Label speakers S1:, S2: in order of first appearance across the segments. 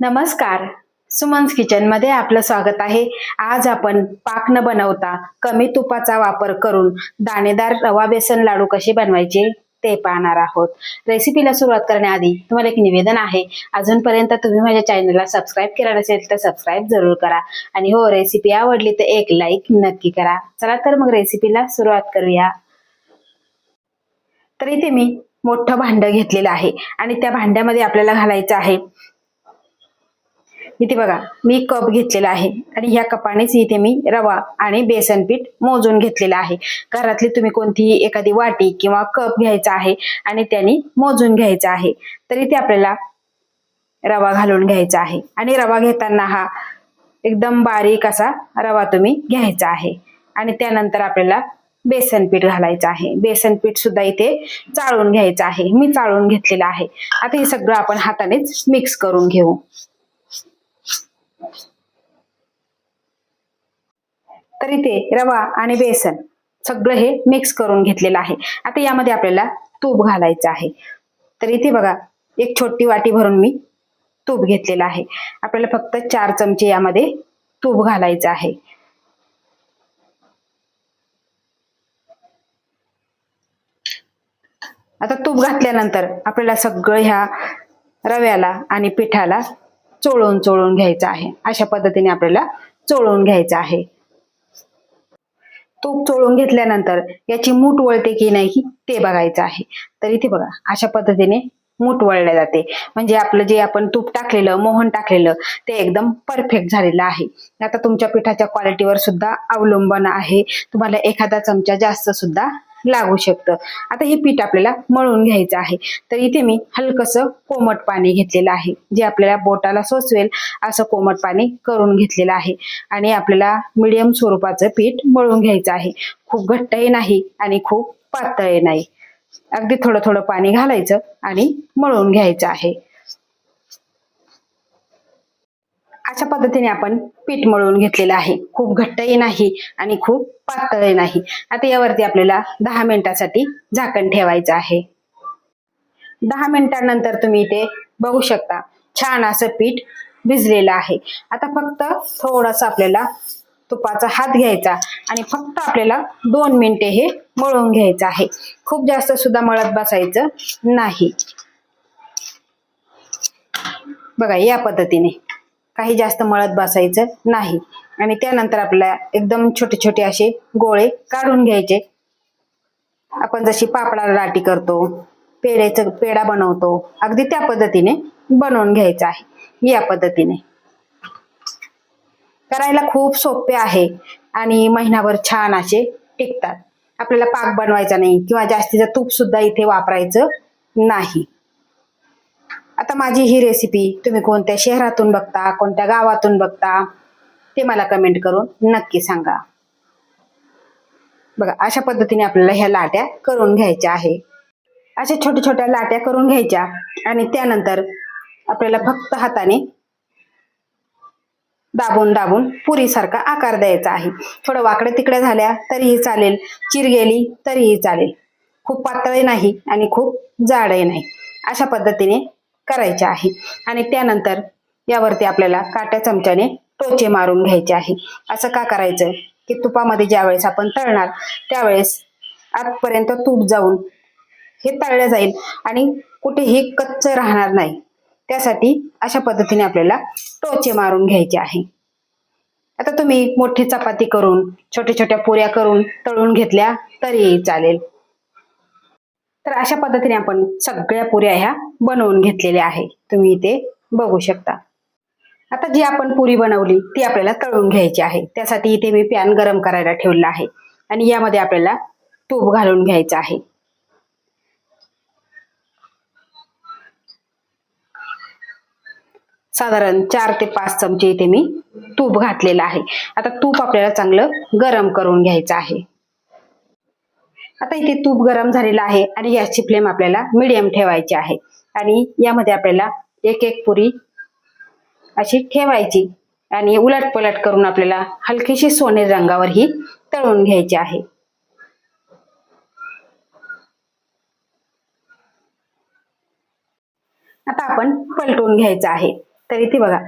S1: नमस्कार. सुमन्स किचन मध्ये आपलं स्वागत आहे. आज आपण पाक न बनवता कमी तुपाचा वापर करून दाणेदार रवा बेसन लाडू कसे बनवायचे ते पाहणार आहोत. रेसिपीला सुरुवात करण्याआधी तुम्हाला एक निवेदन आहे. अजूनपर्यंत तुम्ही माझ्या चॅनलला सबस्क्राईब केलं नसेल तर सबस्क्राईब जरूर करा आणि हो, रेसिपी आवडली तर एक लाईक नक्की करा. चला तर मग रेसिपीला सुरुवात करूया. तर इथे मी मोठं भांड घेतलेलं आहे आणि त्या भांड्यामध्ये आपल्याला घालायचं आहे, इथे बघा मी कप घेतलेला आहे आणि ह्या कपानेच इथे मी रवा आणि बेसन पीठ मोजून घेतलेलं आहे. घरातली तुम्ही कोणतीही एखादी वाटी किंवा कप घ्यायचा आहे आणि त्याने मोजून घ्यायचं आहे. तर इथे आपल्याला रवा घालून घ्यायचा आहे आणि रवा घेताना हा एकदम बारीक असा रवा तुम्ही घ्यायचा आहे आणि त्यानंतर आपल्याला बेसन पीठ घालायचं आहे. बेसन पीठ सुद्धा इथे चाळून घ्यायचं आहे. मी चाळून घेतलेलं आहे. आता हे सगळं आपण हातानेच मिक्स करून घेऊ. तर इथे रवा आणि बेसन सगळं हे मिक्स करून घेतलेलं आहे. आता यामध्ये आपल्याला तूप घालायचं आहे. तर इथे बघा एक छोटी वाटी भरून मी तूप घेतलेलं आहे. आपल्याला फक्त 4 चमचे यामध्ये तूप घालायचं आहे. आता तूप घातल्यानंतर आपल्याला सगळं ह्या रव्याला आणि पिठाला चोळून चोळून घ्यायचं आहे. अशा पद्धतीने आपल्याला चोळून घ्यायचं आहे. तूप चोळून घेतल्यानंतर याची मूठ वळते की नाही ते बघायचं आहे. तर इथे बघा अशा पद्धतीने मूठ वळले जाते, म्हणजे आपलं जे आपण तूप टाकलेलं, मोहन टाकलेलं ते एकदम परफेक्ट झालेलं आहे. आता तुमच्या पिठाच्या क्वालिटीवर सुद्धा अवलंबन आहे. तुम्हाला एखादा चमचा जास्त सुद्धा लागू शकतं. आता हे पीठ आपल्याला मळून घ्यायचं आहे. तर इथे मी हलकसं कोमट पाणी घेतलेलं आहे, जे आपल्याला बोटाला सोसवेल असं कोमट पाणी करून घेतलेलं आहे आणि आपल्याला मीडियम स्वरूपाचं पीठ मळून घ्यायचं आहे. खूप घट्टही नाही आणि खूप पातळही नाही. अगदी थोडं थोडं पाणी घालायचं आणि मळून घ्यायचं आहे. अशा पद्धतीने आपण पीठ मळून घेतलेलं आहे. खूप घट्टही नाही आणि खूप पातळही नाही. आता यावरती आपल्याला 10 मिनिटासाठी झाकण ठेवायचं आहे. 10 मिनिटांनंतर तुम्ही इथे बघू शकता छान असं पीठ भिजलेलं आहे. आता फक्त थोडंसं आपल्याला तुपाचा हात घ्यायचा आणि फक्त आपल्याला 2 मिनिटे हे मळून घ्यायचं आहे. खूप जास्त सुद्धा मळत बसायचं नाही. बघा या पद्धतीने काही जास्त मळत बसायचं नाही आणि त्यानंतर आपल्याला एकदम छोटे छोटे असे गोळे काढून घ्यायचे. आपण जशी पापडाला लाटी करतो, पेढा बनवतो, अगदी त्या पद्धतीने बनवून घ्यायचं आहे. या पद्धतीने करायला खूप सोपे आहे आणि महिनाभर छान असे टिकतात. आपल्याला पाक बनवायचा नाही किंवा जास्तीचं तूप सुद्धा इथे वापरायचं नाही. आता माझी ही रेसिपी तुम्ही कोणत्या शहरातून बघता, कोणत्या गावातून बघता ते मला कमेंट करून नक्की सांगा. बघा अशा पद्धतीने आपल्याला ह्या लाट्या करून घ्यायच्या आहे. अशा छोट्या छोट्या लाट्या करून घ्यायच्या आणि त्यानंतर आपल्याला फक्त हाताने दाबून दाबून पुरीसारखा आकार द्यायचा आहे. थोडं वाकडे तिकडे झाल्या तरीही चालेल, चिर गेली तरीही चालेल. खूप पातळही नाही आणि खूप जाडही नाही. अशा पद्धतीने करायचे आहे आणि त्यानंतर यावरती आपल्याला काट्या चमच्याने टोचे मारून घ्यायचे आहे. असं का करायचं की तुपामध्ये ज्यावेळेस आपण तळणार त्यावेळेस आतपर्यंत तूप जाऊन हे तळलं जाईल आणि कुठेही कच्च राहणार नाही. त्यासाठी अशा पद्धतीने आपल्याला टोचे मारून घ्यायचे आहे. आता तुम्ही मोठी चपाती करून छोट्या छोट्या पुऱ्या करून तळून घेतल्या तरीही चालेल. तर अशा पद्धतीने आपण सगळ्या पुऱ्या ह्या बनवून घेतलेल्या आहे. तुम्ही इथे बघू शकता. आता जी आपण पुरी बनवली ती आपल्याला तळून घ्यायची आहे. त्यासाठी इथे मी पॅन गरम करायला ठेवला आहे आणि यामध्ये आपल्याला तूप घालून घ्यायचं आहे. साधारण 4 ते 5 चमचे इथे मी तूप घातलेलं आहे. आता तूप आपल्याला चांगलं गरम करून घ्यायचं आहे. आता इथे तूप गरम झालेलं आहे आणि गॅसची फ्लेम आपल्याला मीडियम ठेवायची आहे आणि यामध्ये आपल्याला एक एक पुरी अशी ठेवायची आणि उलट पलट करून आपल्याला हलकीशी सोनेरी रंगावर ही तळून घ्यायची आहे. आता आपण पलटून घ्यायचं आहे. तरी ती बघा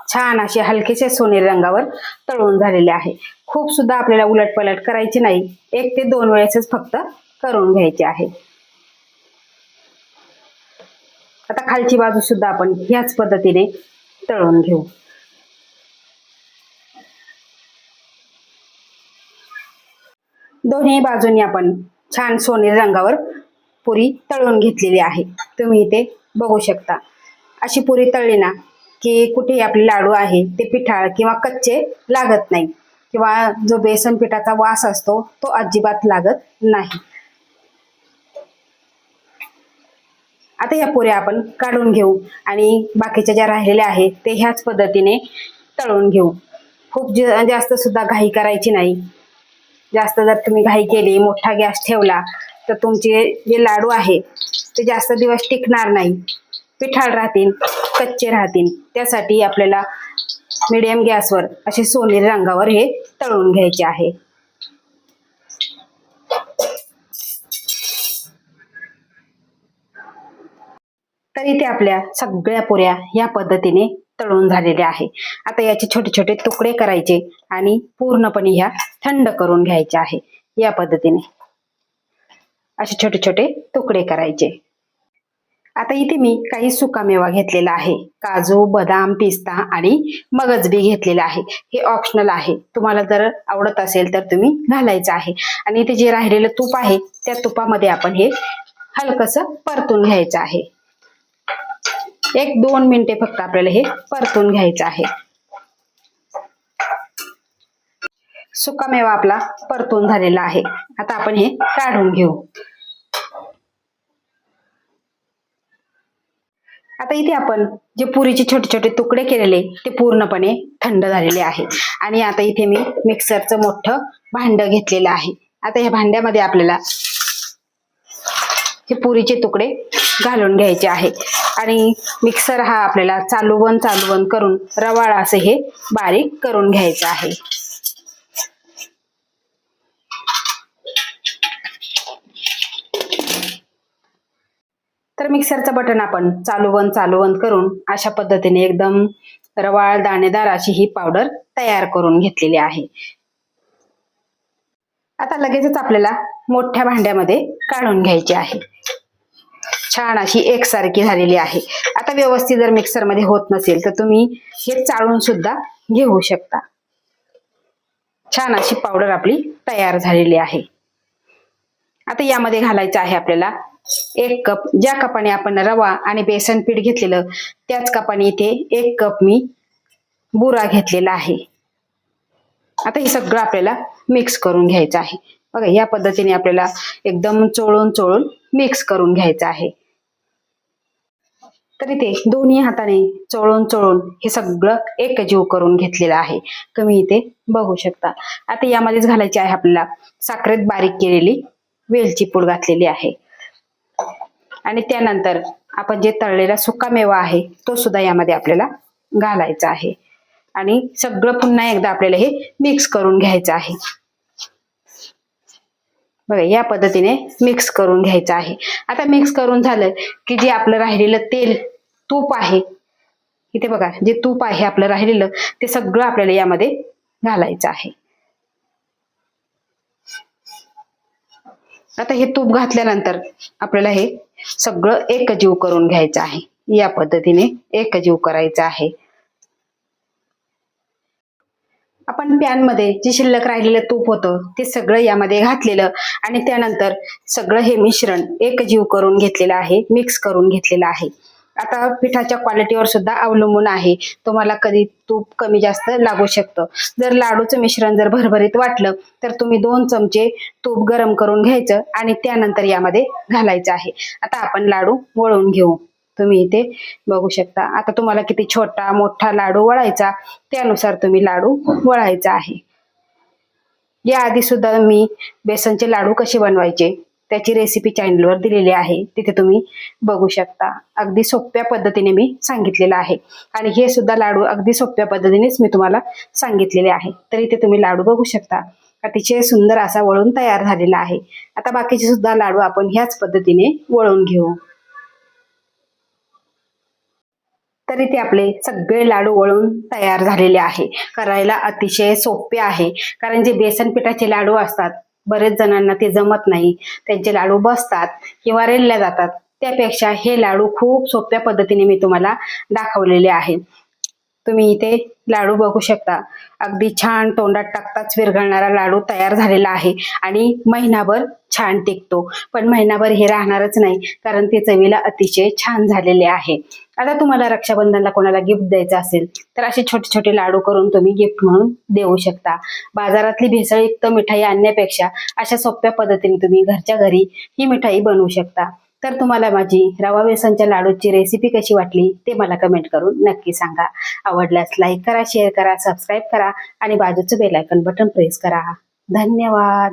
S1: छान अशी हलकेसे सोनेरी रंगावर तळून झालेले आहे. खूप सुद्धा आपल्याला उलटपलट करायची नाही, 1 ते 2 वेळेसच फक्त करून घ्यायची आहे. आता खालची बाजू सुद्धा आपण ह्याच पद्धतीने तळून घेऊ. दोन्ही बाजूंनी आपण छान सोनेरी रंगावर पुरी तळून घेतलेली आहे. तुम्ही इथे बघू शकता. अशी पुरी तळली ना की कुठेही आपले लाडू आहे ते पिठाळ किंवा कच्चे लागत नाही, किंवा जो बेसन पिठाचा वास असतो तो अजिबात लागत नाही. आता या पुऱ्या आपण काढून घेऊ आणि बाकीच्या ज्या राहिलेल्या आहेत ते ह्याच पद्धतीने तळून घेऊ. खूप जास्त सुद्धा घाई करायची नाही. जास्त जर तुम्ही घाई केली, मोठा गॅस ठेवला तर तुमचे जे लाडू आहे ते जास्त दिवस टिकणार नाही, पिठाळ राहतील, कच्चे राहतील. त्यासाठी आपल्याला मीडियम गॅसवर असे सोनेरी रंगावर हे तळून घ्यायचे आहे. तरी ते आपल्या सगळ्या पुऱ्या या पद्धतीने तळून झालेल्या आहे. आता याचे छोटे छोटे तुकडे करायचे आणि पूर्णपणे ह्या थंड करून घ्यायचे आहे. या पद्धतीने असे छोटे छोटे तुकडे करायचे. आता इथे मी काही सुकामेवा घेतलेला आहे. काजू, बदाम, पिस्ता आणि मगज बी घेतलेला आहे. हे ऑप्शनल आहे, तुम्हाला जर आवडत असेल तर तुम्ही घालायचं आहे. आणि इथे जे राहिलेलं तूप आहे त्या तुपामध्ये आपण हे हलकसं परतून घ्यायचं आहे. 1-2 मिनिटे फक्त आपल्याला हे परतून घ्यायचं आहे. सुकामेवा आपला परतून झालेला आहे. आता आपण हे काढून घेऊ. आता इथे आपण जे पुरीचे छोटे छोटे तुकडे केलेले ते पूर्णपणे थंड झालेले आहे. आणि आता इथे मी मिक्सरचं मोठं भांड घेतलेलं आहे. आता या भांड्यामध्ये आपल्याला हे पुरीचे तुकडे घालून घ्यायचे आहे. आणि मिक्सर हा आपल्याला चालू बंद करून रवाळ असे हे बारीक करून घ्यायचं आहे. तर मिक्सरचं बटन आपण चालू बंद करून अशा पद्धतीने एकदम रवाळ दाणेदार अशी ही पावडर तयार करून घेतलेली आहे. आता लगेचच आपल्याला मोठ्या भांड्यामध्ये काढून घ्यायची आहे. छान अशी एकसारखी झालेली आहे. आता व्यवस्थित जर मिक्सर मध्ये होत नसेल तर तुम्ही हे चाळून सुद्धा घेऊ शकता. छान अशी पावडर आपली तयार झालेली आहे. आता यामध्ये घालायचं आहे आपल्याला 1 कप. ज्या कपाने आपण रवा आणि बेसन पीठ घेतलेलं त्याच कपाने इथे 1 कप मी बुरा घेतलेला आहे. आता हे सगळं आपल्याला मिक्स करून घ्यायचं आहे. बघा या पद्धतीने आपल्याला एकदम चोळून मिक्स करून घ्यायचं आहे. तर इथे दोन्ही हाताने चोळून हे सगळं एकजीव करून घेतलेलं आहे. तुम्ही इथे बघू शकता. आता यामध्येच घालायची आहे आपल्याला साखरेत बारीक केलेली वेलची पूड घातलेली आहे. आणि त्यानंतर आपण जे तळलेला सुकामेवा आहे तो सुद्धा यामध्ये आपल्याला घालायचा आहे. आणि सगळं पुन्हा एकदा आपल्याला हे मिक्स करून घ्यायचं आहे. बघा या पद्धतीने मिक्स करून घ्यायचं आहे. आता मिक्स करून झालं की जे आपलं राहिलेलं तेल तूप आहे, इथे बघा जे तूप आहे आपलं राहिलेलं ते सगळं आपल्याला यामध्ये घालायचं आहे. आता हे तूप घातल्यानंतर आपल्याला हे सगळं एकजीव करून घ्यायचं आहे. या पद्धतीने एकजीव करायचं आहे. आपण पॅन मध्ये जे शिल्लक राहिलेलं तूप होतं ते सगळं यामध्ये घातलेलं आणि त्यानंतर सगळं हे मिश्रण एकजीव करून घेतलेलं आहे, मिक्स करून घेतलेलं आहे. आता पिठाच्या क्वालिटीवर सुद्धा अवलंबून आहे. तुम्हाला कधी तूप कमी जास्त लागू शकतं. जर लाडूचं मिश्रण जर भरभरीत वाटलं तर तुम्ही 2 चमचे तूप गरम करून घ्यायचं आणि त्यानंतर यामध्ये घालायचं आहे. आता आपण लाडू वळून घेऊ. तुम्ही इथे बघू शकता. आता तुम्हाला किती छोटा मोठा लाडू वळायचा त्यानुसार तुम्ही लाडू वळायचा आहे. याआधी सुद्धा मी बेसनचे लाडू कसे बनवायचे त्याची रेसिपी चॅनलवर दिलेली आहे, तिथे तुम्ही बघू शकता. अगदी सोप्या पद्धतीने मी सांगितलेलं आहे आणि हे सुद्धा लाडू अगदी सोप्या पद्धतीनेच मी तुम्हाला सांगितलेले आहे. तर इथे तुम्ही लाडू बघू शकता. अतिशय सुंदर असा वळून तयार झालेला आहे. आता बाकीचे सुद्धा लाडू आपण ह्याच पद्धतीने वळून घेऊ. तरी ते आपले सगळे लाडू वळून तयार झालेले आहे. करायला अतिशय सोपे आहे, कारण जे बेसन पिठाचे लाडू असतात बरेच जणांना ते जमत नाही, त्यांचे लाडू बसतात किंवा रेलल्या जातात. त्यापेक्षा हे लाडू खूप सोप्या पद्धतीने मी तुम्हाला दाखवलेले आहे. तुम्ही इथे लाडू बघू शकता, अगदी छान तोंडात टाकताच विरघळणारा लाडू तयार झालेला आहे आणि महिनाभर छान टिकतो. पण महिनाभर हे राहणारच नाही, कारण ते चवीला अतिशय छान झालेले आहे. आता तुम्हाला रक्षाबंधनला कोणाला गिफ्ट द्यायचं असेल तर असे छोटे छोटे लाडू करून तुम्ही गिफ्ट म्हणून देऊ शकता. बाजारातली भेसळयुक्त मिठाई आणण्यापेक्षा अशा सोप्या पद्धतीने तुम्ही घरच्या घरी ही मिठाई बनवू शकता. तर तुम्हाला माझी रवा बेसनच्या लाडूची रेसिपी कशी वाटली ते मला कमेंट करून नक्की सांगा. आवडल्यास लाईक करा, शेअर करा, सबस्क्राईब करा आणि बाजूचं बेल आयकॉन बटन प्रेस करा. धन्यवाद.